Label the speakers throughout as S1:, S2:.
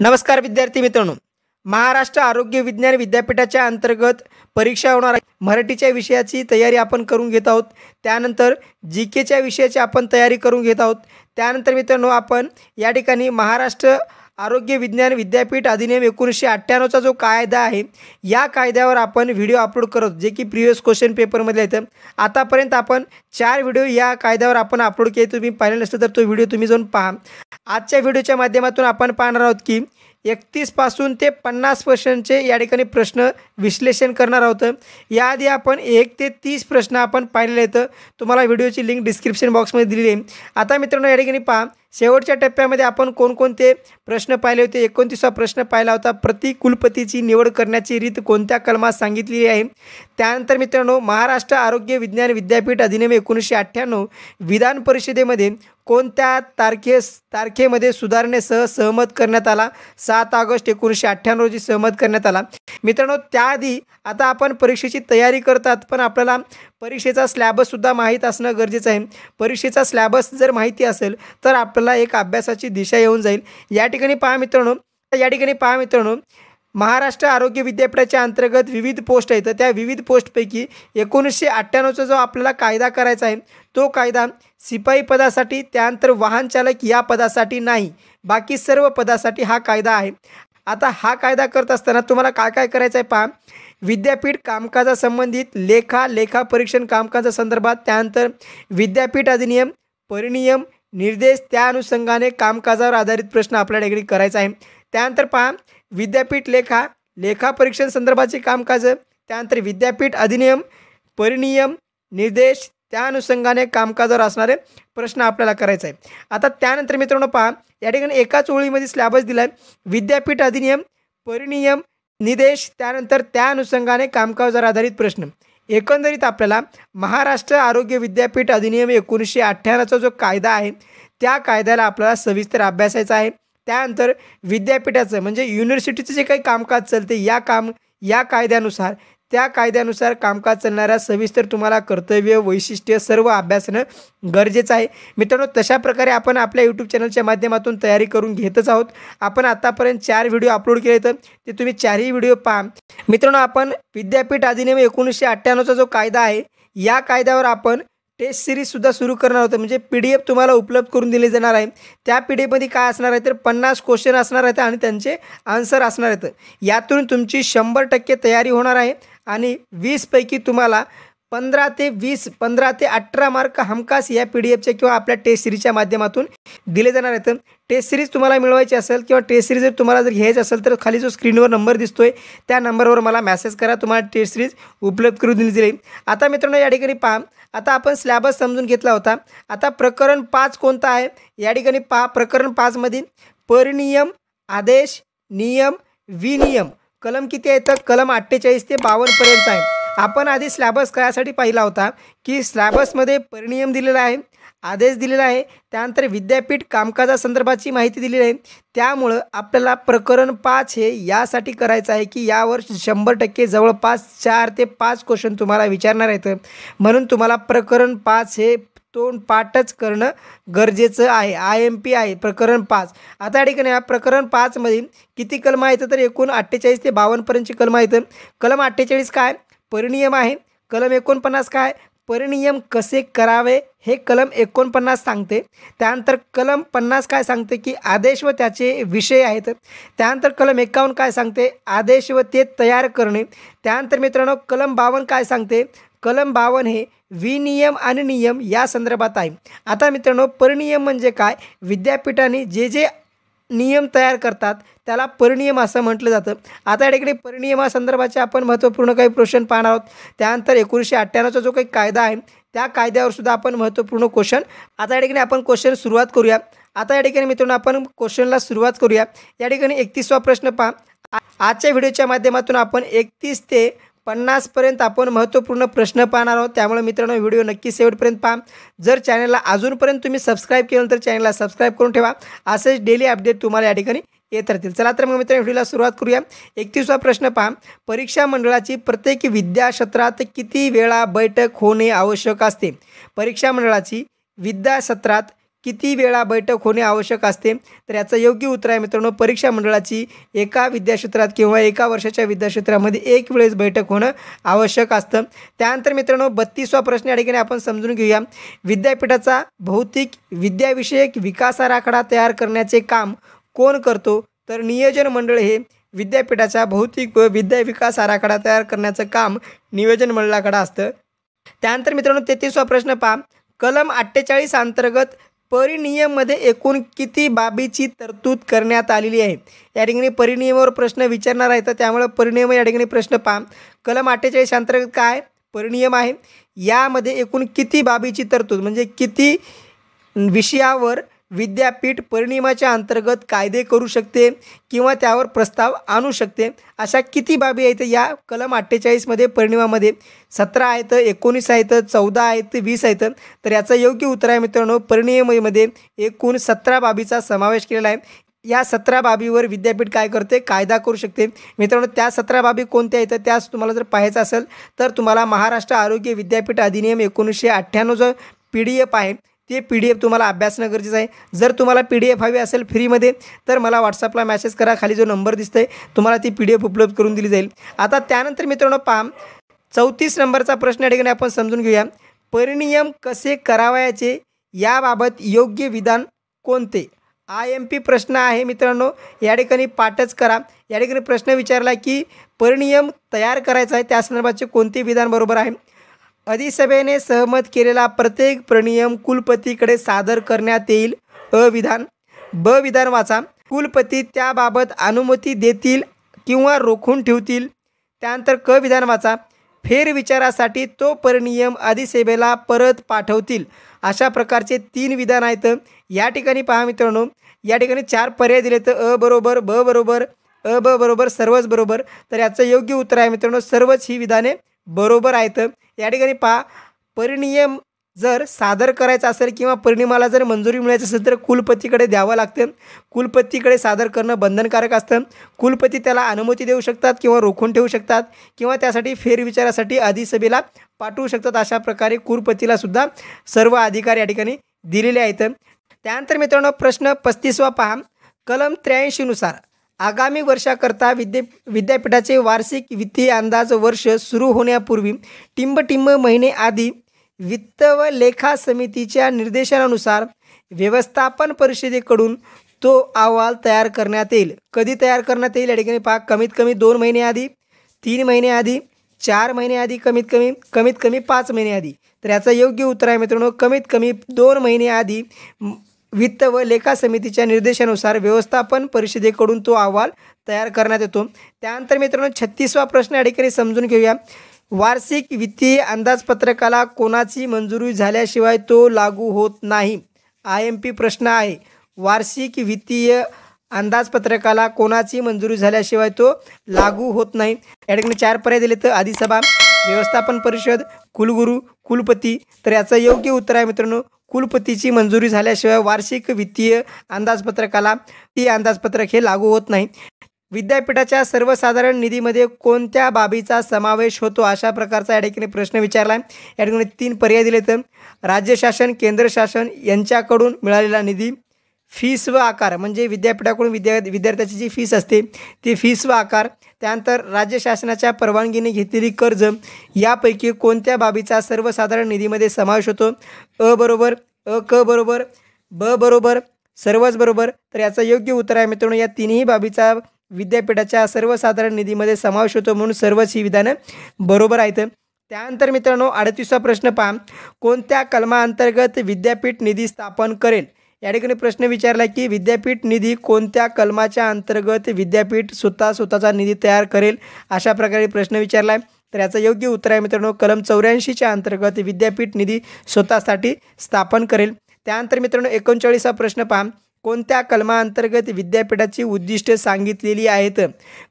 S1: नमस्कार विद्यार्थी मित्रांनो, महाराष्ट्र आरोग्य विज्ञान विद्यापीठाच्या अंतर्गत परीक्षा होणार आहे। मराठीच्या विषयाची तयारी आपण करून घेत आहोत। त्यानंतर जीकेच्या विषयाची आपण तयारी करून घेत आहोत। त्यानंतर मित्रांनो, आपण या ठिकाणी महाराष्ट्र आरोग्य विज्ञान विद्यापीठ अधिनियम 1998 चा जो कायदा आहे, या कायद्यावर आपण व्हिडिओ अपलोड करत, जे की प्रीवियस क्वेश्चन पेपरमध्ये येतं। आतापर्यंत आपण 4 व्हिडिओ या कायद्यावर आपण अपलोड केले। तुम्ही पाहिलं नसेल तर तो व्हिडिओ तुम्ही जाऊन पहा। आजच्या व्हिडिओच्या माध्यमातून आपण पाहणार आहोत की 31 पासून ते 50% या ठिकाणी प्रश्न विश्लेषण करणार आहोत। याआधी आपण 1 ते 30 प्रश्न आपण पाहिलेले आहेत। तुम्हाला व्हिडिओची लिंक डिस्क्रिप्शन बॉक्समध्ये दिलेली आहे। आता मित्रांनो, या ठिकाणी पहा, शेवटच्या टप्प्यामध्ये आपण कोणकोणते प्रश्न पाहिले होते। 29वा प्रश्न पाहिला होता, प्रतिकुलपतीची निवड करण्याची रीत कोणत्या कलमात सांगितलेली आहे। त्यानंतर मित्रांनो, महाराष्ट्र आरोग्य विज्ञान विद्यापीठ अधिनियम 1998 विधान परिषदेमध्ये कोणत्या तारखेमध्ये सुधारणेसह सहमत करण्यात आला। 7 ऑगस्ट 1998 रोजी सहमत करण्यात आला। मित्रांनो, त्याआधी आता आपण परीक्षेची तयारी करतात, पण आपल्याला परीक्षेचा सिलेबससुद्धा माहीत असणं गरजेचं आहे। परीक्षेचा सिलेबस जर माहिती असेल तर आपल्याला एक अभ्यासाची दिशा येऊन जाईल। या ठिकाणी पहा मित्रांनो, महाराष्ट्र आरोग्य विद्यापीठाच्या अंतर्गत विविध पोस्ट आहेत। त्या विविध पोस्टपैकी 1998चा जो आपल्याला कायदा करायचा आहे, तो कायदा शिपाई पदासाठी, त्यानंतर वाहन चालक या पदासाठी नाही, बाकी सर्व पदासाठी हा कायदा आहे। आता हा कायदा करत असताना तुम्हाला काय काय करायचं आहे पहा। विद्यापीठ कामकाजासंबंधित लेखा परीक्षण कामकाजासंदर्भात, त्यानंतर विद्यापीठ अधिनियम, परिनियम, निर्देश, त्या अनुषंगाने कामकाजावर आधारित प्रश्न आपल्याला ठिकाणी करायचा आहे। त्यानंतर पहा, विद्यापीठ लेखा परीक्षण संदर्भाचे कामकाज, त्यानंतर विद्यापीठ अधिनियम, परिनियम, निर्देश, त्या अनुषंगाने कामकाजावर असणारे प्रश्न आपल्याला करायचा आहे। आता त्यानंतर मित्रांनो पहा, या ठिकाणी एकाच ओळीमध्ये सिलेबस दिला आहे। विद्यापीठ अधिनियम, परिनियम, निर्देश, त्यानंतर त्या अनुषंगाने कामकाजावर आधारित प्रश्न। एकंदरीत आपल्याला महाराष्ट्र आरोग्य विद्यापीठ अधिनियम 1998चा जो कायदा आहे, त्या कायद्याला आपल्याला सविस्तर अभ्यासायचा आहे। त्यानंतर विद्यापीठाचं म्हणजे युनिव्हर्सिटीचं जे काही कामकाज चालते, या कायद्यानुसार कामकाज चालणाऱ्या सविस्तर तुम्हाला कर्तव्य, वैशिष्ट्य सर्व अभ्यासणं गरजेचं आहे। मित्रांनो, तशा प्रकारे आपण आपल्या यूट्यूब चॅनलच्या माध्यमातून तयारी करून घेतच आहोत। आपण आतापर्यंत 4 व्हिडिओ अपलोड केले तर ते तुम्ही 4ही व्हिडिओ पहा। मित्रांनो, आपण विद्यापीठ अधिनियम 1998चा जो कायदा आहे, या कायद्यावर आपण टेस्ट सिरीजसुद्धा सुरू करणार होतं, म्हणजे PDF तुम्हाला उपलब्ध करून दिले जाणार आहे। त्या PDF काय असणार आहे तर 50 क्वेश्चन असणार आहेत आणि त्यांचे आन्सर असणार आहेत। यातून तुमची 100% तयारी होणार आहे आणि 20 पैकी तुम्हाला 15 ते 18 मार्क हमखास या PDFच्या किंवा आपल्या टेस्ट सिरीजच्या माध्यमातून दिले जाणार आहेत। टेस्ट सिरीज तुम्हाला मिळवायची असेल किंवा टेस्ट सिरीज जर तुम्हाला जर घ्यायची असेल तर खाली जो स्क्रीनवर नंबर दिसतोय, त्या नंबरवर मला मेसेज करा, तुम्हाला टेस्ट सिरीज उपलब्ध करून दिली जाईल। आता मित्रांनो, या ठिकाणी पहा, आता आपण सिलेबस समजून घेतला होता। आता प्रकरण 5 कोणतं आहे, या ठिकाणी पहा, प्रकरण 5 मध्ये परिनियम, आदेश, नियम, विनियम कलम किती आहे तर कलम 48 ते 52 पर्यंत आहे। आपण आधी सिलेबस कायासाठी पाहिला होता की सिलेबसमध्ये परिनियम दिलेला आहे, आदेश दिलेला आहे, त्यानंतर विद्यापीठ कामकाजासंदर्भाची माहिती दिलेली आहे। त्यामुळं आपल्याला प्रकरण 5 हे यासाठी करायचं आहे की यावर 100% जवळपास 4 ते 5 क्वेश्चन तुम्हाला विचारणार आहेत। म्हणून तुम्हाला प्रकरण 5 हे तोंडपाठच करणं गरजेचं आहे। IMP आहे प्रकरण 5। आता या ठिकाणी प्रकरण 5 मध्ये किती कलम आहेत तर एकूण 48 ते 52 पर्यंतची कलम आहेत। कलम 48 काय, परिनियम आहे। कलम 49 काय, परिनियम कसे करावे हे कलम 49 सांगते। त्यानंतर कलम 50 काय सांगते की आदेश व त्याचे विषय आहेत। त्यानंतर कलम 51 काय सांगते, आदेश व ते तयार करणे। त्यानंतर मित्रांनो, कलम 52 काय सांगते, कलम 52 हे विनियम आणि नियम या संदर्भात आहे। आता मित्रांनो, परिनियम म्हणजे काय, विद्यापीठाने जे नियम तयार करतात त्याला परिनियम असं म्हटलं जातं। आता या ठिकाणी परिनियमासंदर्भाचे आपण महत्त्वपूर्ण काही प्रश्न पाहणार आहोत। त्यानंतर 1998चा जो काही कायदा आहे, त्या कायद्यावर सुद्धा आपण महत्त्वपूर्ण क्वेश्चन, आता या ठिकाणी आपण क्वेश्चन सुरुवात करूया। आता या ठिकाणी मित्रांनो, आपण क्वेश्चनला सुरुवात करूया। या ठिकाणी 31वा प्रश्न पहा। आजच्या व्हिडिओच्या माध्यमातून आपण 31 ते 50 पर्यंत आपण महत्त्वपूर्ण प्रश्न पाहणार आहोत। त्यामुळे मित्रांनो, व्हिडिओ नक्की शेवटपर्यंत पहा। जर चॅनलला अजूनपर्यंत तुम्ही सबस्क्राईब केलं तर चॅनलला सबस्क्राईब करून ठेवा। असेच डेली अपडेट तुम्हाला या ठिकाणी येत राहतील। चला तर मग मित्रांनो, व्हिडिओला सुरुवात करूया। 31वा प्रश्न पहा, परीक्षा मंडळाची प्रत्येक विद्याक्षेत्रात किती वेळा बैठक होणे आवश्यक असते। परीक्षा मंडळाची विद्यासत्रात किती वेळा बैठक होणे आवश्यक असते? तर याचं योग्य उत्तर आहे मित्रांनो, परीक्षा मंडळाची एका विद्याक्षेत्रात किंवा एका वर्षाच्या विद्याक्षेत्रामध्ये एक वेळेस बैठक होणं आवश्यक असतं. त्यानंतर मित्रांनो 32वा प्रश्न या ठिकाणी आपण समजून घेऊया. विद्यापीठाचा भौतिक विद्याविषयक विकास आराखडा तयार करण्याचे काम कोण करतो? तर नियोजन मंडळ हे विद्यापीठाचा भौतिक व विद्या विकास आराखडा तयार करण्याचं काम नियोजन मंडळाकडे असतं. त्यानंतर मित्रांनो 33वा प्रश्न पहा. कलम 48 अंतर्गत परिनियममध्ये एकूण किती बाबीची तरतूद करण्यात आलेली आहे? या ठिकाणी परिनियमावर प्रश्न विचारणार आहे, तर त्यामुळे परिनियम या ठिकाणी प्रश्न पहा. कलम 48 अंतर्गत काय परिनियम आहे? यामध्ये एकूण किती बाबीची तरतूद म्हणजे किती विषयावर विद्यापीठ परिनियमाच्या अंतर्गत कायदे करू शकते किंवा त्यावर प्रस्ताव आणू शकते, अशा किती बाबी आहेत या कलम 48मध्ये परिनियमामध्ये? 17 आहेत, 19 आहेत, 14 आहेत, 20 आहेत. तर याचं योग्य उत्तर आहे मित्रांनो, परिनियमामध्ये एकूण 17 बाबीचा समावेश केलेला आहे. या 17 बाबीवर विद्यापीठ काय करते? कायदा करू शकते. मित्रांनो त्या 17 बाबी कोणत्या आहेत त्यास तुम्हाला जर पाहायचं असेल तर तुम्हाला महाराष्ट्र आरोग्य विद्यापीठ अधिनियम 1998 जो PDF आहे ते PDF तुम्हाला अभ्यासणं गरजेचं आहे. जर तुम्हाला PDF हवी असेल फ्रीमध्ये तर मला व्हॉट्सअपला मेसेज करा, खाली जो नंबर दिसतोय तुम्हाला ती PDF उपलब्ध करून दिली जाईल. आता त्यानंतर मित्रांनो पहा 34 नंबरचा प्रश्न या ठिकाणी आपण समजून घेऊया. परिनियम कसे करावयाचे याबाबत योग्य विधान कोणते? IMP प्रश्न आहे मित्रांनो, या ठिकाणी पाठच करा. या ठिकाणी प्रश्न विचारला की परिनियम तयार करायचा आहे त्या संदर्भाचे कोणते विधान बरोबर आहे? अधिसभेने सहमत केलेला प्रत्येक परिनियम कुलपतीकडे सादर करण्यात येईल. विधान. विधान वाचा. कुलपती त्याबाबत अनुमती देतील किंवा रोखून ठेवतील. त्यानंतर विधान वाचा. फेरविचारासाठी तो परिनियम अधिसभेला परत पाठवतील. अशा प्रकारचे 3 विधान आहेत. या ठिकाणी पहा मित्रांनो, या ठिकाणी 4 पर्याय दिले तर बरोबर, बरोबर, बरोबर, सर्वच बरोबर. तर याचं योग्य उत्तर आहे मित्रांनो, सर्वच ही विधाने बरोबर आहेत. या ठिकाणी पहा परिनियम जर सादर करायचा असेल किंवा परिनियमाला जर मंजुरी मिळायची असेल तर कुलपतीकडे द्यावं लागतं. कुलपतीकडे सादर करणं बंधनकारक असतं. कुलपती त्याला अनुमती देऊ शकतात किंवा रोखून ठेवू शकतात किंवा त्यासाठी फेरविचारासाठी अधिसभेला पाठवू शकतात. अशा प्रकारे कुलपतीला सुद्धा सर्व अधिकार या ठिकाणी दिलेले आहेत. त्यानंतर मित्रांनो प्रश्न 35वा पहा. कलम 83 नुसार आगामी वर्षाकरता विद्यापीठाचे वार्षिक वित्तीय अंदाज वर्ष सुरू होण्यापूर्वी टिंब महिने आधी वित्त व लेखा समितीच्या निर्देशनानुसार व्यवस्थापन परिषदेकडून तो अहवाल तयार करण्यात येईल. कधी तयार करण्यात येईल? या ठिकाणी पहा कमीत कमी 2 महिने आधी, 3 महिने आधी, 4 महिने आधी, कमीत कमी 5 महिने आधी. तर याचं योग्य उत्तर आहे मित्रांनो, कमीत कमी 2 महिने आधी वित्त व लेखा समितीच्या निर्देशानुसार व्यवस्थापन परिषदेकडून तो अहवाल तयार करण्यात येतो. त्यानंतर मित्रांनो 36वा प्रश्न या ठिकाणी समजून घेऊया. वार्षिक वित्तीय अंदाजपत्रकाला कोणाची मंजुरी झाल्याशिवाय तो लागू होत नाही? IMP प्रश्न आहे. वार्षिक वित्तीय अंदाजपत्रकाला कोणाची मंजुरी झाल्याशिवाय तो लागू होत नाही. या ठिकाणी 4 पर्याय दिले तर अधिसभा, व्यवस्थापन परिषद, कुलगुरू, कुलपती. तर याचं योग्य उत्तर आहे मित्रांनो, कुलपतीची मंजुरी झाल्याशिवाय वार्षिक वित्तीय अंदाजपत्रकाला अंदाजपत्रक हे लागू होत नाही. विद्यापीठाच्या सर्वसाधारण निधीमध्ये कोणत्या बाबीचा समावेश होतो? अशा प्रकारचा या ठिकाणी प्रश्न विचारला आहे. या ठिकाणी 3 पर्याय दिले तर राज्य शासन, केंद्र शासन यांच्याकडून मिळालेला निधी, फीस व आकार म्हणजे विद्यापीठाकडून विद्यार्थ्याची जी फीस असते ती फीस व आकार, त्यानंतर राज्य शासनाच्या परवानगीने घेतलेली कर्ज, यापैकी कोणत्या बाबीचा सर्वसाधारण निधीमध्ये समावेश होतो? बरोबर, क बरोबर, बरोबर, सर्वच बरोबर. तर याचं योग्य उत्तर आहे मित्रांनो, या तिन्ही बाबीचा विद्यापीठाच्या सर्वसाधारण निधीमध्ये समावेश होतो, म्हणून सर्वच ही विधानं बरोबर आहेत. त्यानंतर मित्रांनो 38वा प्रश्न पहा. कोणत्या कलमाअंतर्गत विद्यापीठ निधी स्थापन करेल? या ठिकाणी प्रश्न विचारला की विद्यापीठ निधी कोणत्या कलमाच्या अंतर्गत विद्यापीठ स्वतःचा निधी तयार करेल, अशा प्रकारे प्रश्न विचारला आहे. तर याचं योग्य उत्तर आहे मित्रांनो, कलम 84च्या अंतर्गत विद्यापीठ निधी स्वतःसाठी स्थापन करेल. त्यानंतर मित्रांनो 39वा प्रश्न पहा. कोणत्या कलमाअंतर्गत विद्यापीठाची उद्दिष्टे सांगितलेली आहेत?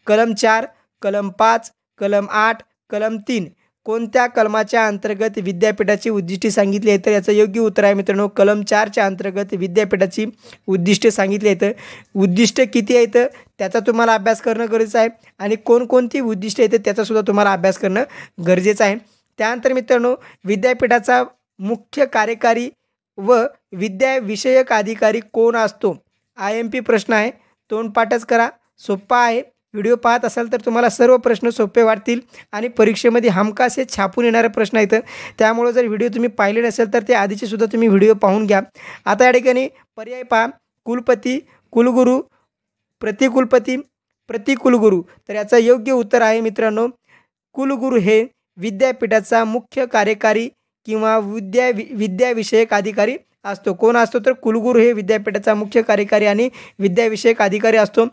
S1: कलम 4, कलम 5, कलम 8, कलम 3. कोणत्या कलमाच्या अंतर्गत विद्यापीठाची उद्दिष्टे सांगितली आहेत? तर याचं योग्य उत्तर आहे मित्रांनो, कलम 4च्या अंतर्गत विद्यापीठाची उद्दिष्टे सांगितली आहेत. उद्दिष्ट किती आहेत त्याचा तुम्हाला अभ्यास करणं गरजेचं आहे आणि कोणकोणती उद्दिष्टे आहेत त्याचासुद्धा तुम्हाला अभ्यास करणं गरजेचं आहे. त्यानंतर मित्रांनो विद्यापीठाचा मुख्य कार्यकारी व विद्याविषयक अधिकारी कोण असतो? IMP प्रश्न आहे, तोंडपाठच करा, सोप्पा आहे. व्हिडिओ पाहत असाल तर तुम्हाला सर्व प्रश्न सोपे वाटतील आणि परीक्षेमध्ये हमखास हे छापून येणारे प्रश्न आहेत. त्यामुळे जर व्हिडिओ तुम्ही पाहिले नसेल तर ते आधीचे सुद्धा तुम्ही व्हिडिओ पाहून घ्या. आता या ठिकाणी पर्याय पहा, कुलपती, कुलगुरू, प्रतिकुलपती, प्रतिकुलगुरू. तर याचं योग्य उत्तर आहे मित्रांनो, कुलगुरू हे विद्यापीठाचा मुख्य कार्यकारी किंवा विद्याविषयक अधिकारी असतो. कोण असतो? तर कुलगुरू हे विद्यापीठाचा मुख्य कार्यकारी आणि विद्याविषयक अधिकारी असतो.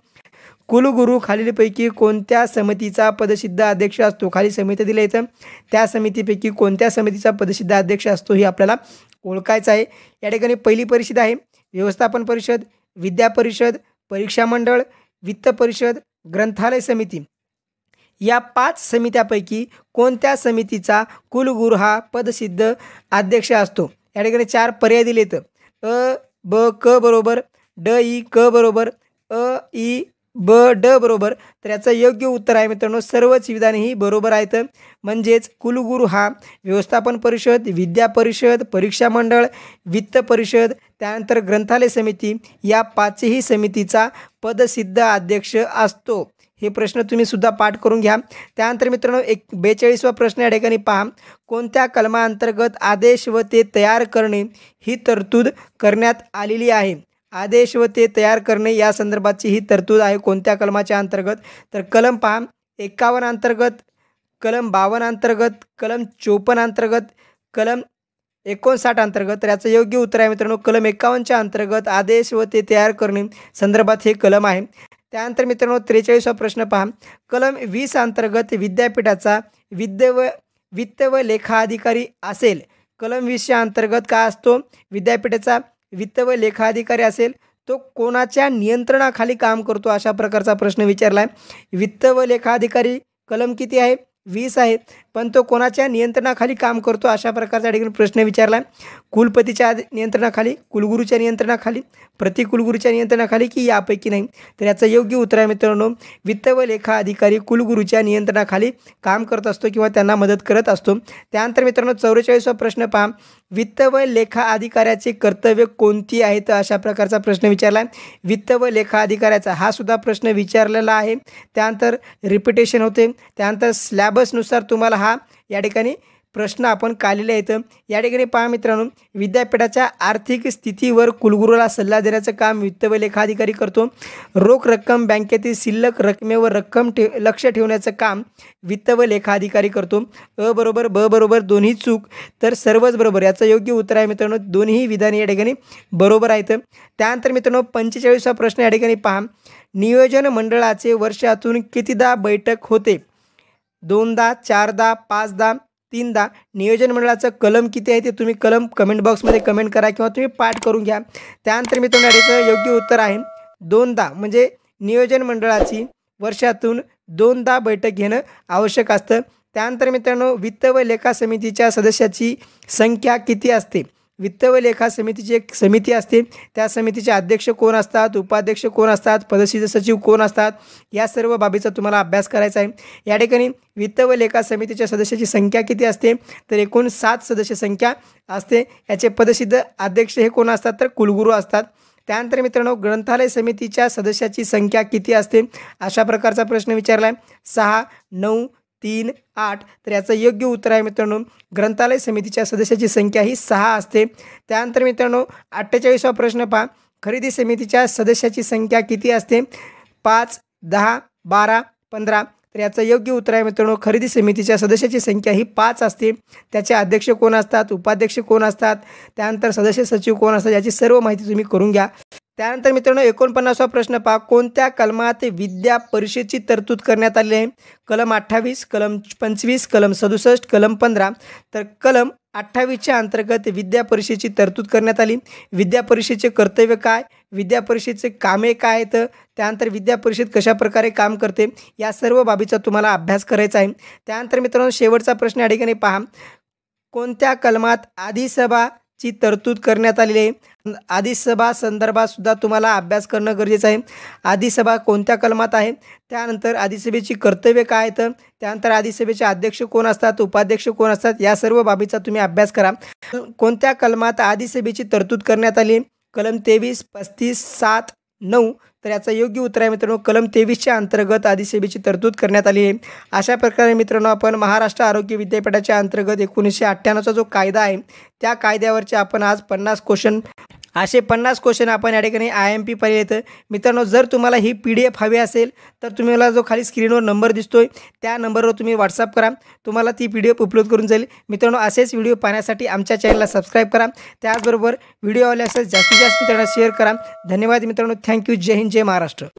S1: कुलगुरू खालीलपैकी कोणत्या समितीचा पदसिद्ध अध्यक्ष असतो? खाली समिती दिल्या इथं, त्या समितीपैकी कोणत्या समितीचा पदसिद्ध अध्यक्ष असतो हे आपल्याला ओळखायचं आहे. या ठिकाणी पहिली परिषद आहे व्यवस्थापन परिषद, विद्या परिषद, परीक्षा मंडळ, वित्त परिषद, ग्रंथालय समिती. या 5 समित्यापैकी कोणत्या समितीचा कुलगुरू हा पदसिद्ध अध्यक्ष असतो? या ठिकाणी 4 पर्याय दिलेत. अ, ब, क बरोबर, ड, इ, क बरोबर, अ, इ, ब, ड बरोबर. तर याचं योग्य उत्तर आहे मित्रांनो, सर्वच विधाने ही बरोबर आहेत. म्हणजेच कुलगुरू हा व्यवस्थापन परिषद, विद्या परिषद, परीक्षा मंडळ, वित्त परिषद, त्यानंतर ग्रंथालय समिती या 5ही समितीचा पदसिद्ध अध्यक्ष असतो. हे प्रश्न तुम्ही सुद्धा पाठ करून घ्या. त्यानंतर मित्रांनो 42वा प्रश्न या ठिकाणी पहा, कोणत्या कलमाअंतर्गत आदेश व ते तयार करणे ही तरतूद करण्यात आलेली आहे? आदेश व ते तयार करणे या संदर्भाची ही तरतूद आहे कोणत्या कलमाच्या अंतर्गत? तर कलम पहा 51 अंतर्गत, कलम 52 अंतर्गत, कलम 54 अंतर्गत, कलम 59 अंतर्गत. तर याचं योग्य उत्तर आहे मित्रांनो, कलम 51च्या अंतर्गत आदेश व ते तयार करणे संदर्भात हे कलम आहे. त्यानंतर मित्रांनो 43वा प्रश्न पहा, कलम 20 अंतर्गत विद्यापीठाचा वित्त व लेखा अधिकारी असेल. कलम 20च्या अंतर्गत काय असतो? विद्यापीठाचा वित्त व लेखा अधिकारी असेल. तो कोणाच्या नियंत्रणाखाली काम करतो? अशा प्रकारचा प्रश्न विचारला आहे. वित्त व लेखा अधिकारी कलम किती आहे? 20 आहे, पण तो कोणाच्या नियंत्रणाखाली काम करतो? अशा प्रकारचा ठिकाणी प्रश्न विचारला आहे. कुलपतीच्या नियंत्रणाखाली, कुलगुरूच्या नियंत्रणाखाली, प्रतिकुलगुरूच्या नियंत्रणाखाली की यापैकी नाही? तर याचं योग्य उत्तर आहे मित्रांनो, वित्त व लेखा अधिकारी कुलगुरूच्या नियंत्रणाखाली काम करत असतो किंवा त्यांना मदत करत असतो. त्यानंतर मित्रांनो 44वा प्रश्न पहा, वित्त व लेखा अधिकाऱ्याचे कर्तव्य कोणती आहेत? अशा प्रकारचा प्रश्न विचारला आहे. वित्त व लेखा अधिकाऱ्याचा हा सुद्धा प्रश्न विचारलेला आहे. त्यानंतर रिपिटेशन होते. त्यानंतर स्लॅबसनुसार तुम्हाला हा या ठिकाणी प्रश्न आपण काढलेले आहेत. या ठिकाणी पहा मित्रांनो, विद्यापीठाच्या आर्थिक स्थितीवर कुलगुरूला सल्ला देण्याचं काम वित्त व लेखा अधिकारी करतो. रोख रक्कम बँकेतील शिल्लक रकमेवर लक्ष ठेवण्याचं काम वित्त व लेखा अधिकारी करतो. अ बरोबर, ब बरोबर, दोन्ही चूक, तर सर्वच बरोबर. याचं योग्य उत्तर आहे मित्रांनो, दोन्ही विधाने या ठिकाणी बरोबर आहेत. त्यानंतर मित्रांनो 45वा प्रश्न या ठिकाणी पहा, नियोजन मंडळाचे वर्षातून कितीदा बैठक होते? 2दा, 4दा, 5दा, 3दा. नियोजन मंडळाचं कलम किती आहे ते तुम्ही कलम कमेंट बॉक्समध्ये कमेंट करा किंवा तुम्ही पाठ करून घ्या. त्यानंतर मित्रांनो याचं योग्य उत्तर आहे 2दा. म्हणजे नियोजन मंडळाची वर्षातून 2दा बैठक घेणं आवश्यक असतं. त्यानंतर मित्रांनो वित्त व लेखा समितीच्या सदस्याची संख्या किती असते? वित्त व लेखा समितीची एक समिती असते. त्या समितीचे अध्यक्ष कोण असतात? उपाध्यक्ष कोण असतात? पदसिद्ध सचिव कोण असतात? या सर्व बाबीचा तुम्हाला अभ्यास करायचा आहे. या ठिकाणी वित्त व लेखा समितीच्या सदस्याची संख्या किती असते? तर एकूण 7 सदस्य संख्या असते. याचे पदसिद्ध अध्यक्ष हे कोण असतात? तर कुलगुरू असतात. त्यानंतर मित्रांनो ग्रंथालय समितीच्या सदस्याची संख्या किती असते? अशा प्रकारचा प्रश्न विचारला आहे. 6, 9, 3, 8. तर याचं योग्य उत्तर आहे मित्रांनो, ग्रंथालय समितीच्या सदस्याची संख्या ही 6 असते. त्यानंतर मित्रांनो 48वा प्रश्न पहा, खरेदी समितीच्या सदस्याची संख्या किती असते? 5, 10, 12, 15. तर याचं योग्य उत्तर आहे मित्रांनो, खरेदी समितीच्या सदस्याची संख्या ही 5 असते. त्याचे अध्यक्ष कोण असतात? उपाध्यक्ष कोण असतात? त्यानंतर सदस्य सचिव कोण असतात? याची सर्व माहिती तुम्ही करून घ्या. त्यानंतर मित्रांनो 49वा प्रश्न पहा, कोणत्या कलमात विद्या परिषदेची तरतूद करण्यात आली आहे? कलम 28, कलम 25, कलम 67, कलम 15. तर कलम 28च्या अंतर्गत विद्या परिषदेची तरतूद करण्यात आली. विद्या परिषदेचे कर्तव्य काय? विद्या परिषदेचे कामे काय आहेत? त्यानंतर विद्या परिषद कशाप्रकारे काम करते? या सर्व बाबीचा तुम्हाला अभ्यास करायचा आहे. त्यानंतर मित्रांनो शेवटचा प्रश्न या ठिकाणी पहा, कोणत्या कलमात अधिसभा ची तरतूद करण्यात आलेली आहे। अधिसभा संदर्भात सुद्धा तुम्हाला अभ्यास करणं गरजेचं आहे। अधिसभा कोणत्या कलमात आहे, त्यानंतर अधिसभेची कर्तव्य काय आहेत, त्यानंतर अधिसभेचे अध्यक्ष कोण असतात, उपाध्यक्ष कोण असतात, या सर्व बाबीचा तुम्ही अभ्यास करा। कोणत्या कलमात अधिसभेची तरतूद करण्यात आली, कलम 23, 35, 7, 9। तर याचं योग्य उत्तर आहे मित्रांनो कलम 23च्या अंतर्गत अधिसभेची तरतूद करण्यात आली आहे। अशा प्रकारे मित्रांनो आपण महाराष्ट्र आरोग्य विद्यापीठाच्या अंतर्गत 1998चा जो कायदा आहे त्या कायद्यावरचे आपण आज 50 क्वेश्चन असे 50 क्वेश्चन आपण या ठिकाणी IMP पाहिले आहेत। मित्रांनो जर तुम्हाला ही PDF हवी असेल तर तुम्हाला जो खाली स्क्रीनवर नंबर दिसतोय त्या नंबरवर तुम्ही व्हॉट्सअप करा, तुम्हाला ती PDF उपलब्ध करून जाईल। मित्रांनो असेच व्हिडिओ पाहण्यासाठी आमच्या चॅनलला सबस्क्राईब करा, त्याचबरोबर व्हिडिओ आवडल्यास जास्तीत जास्त मित्रांना शेअर करा। धन्यवाद मित्रांनो, थँक्यू। जय हिंद, जय महाराष्ट्र।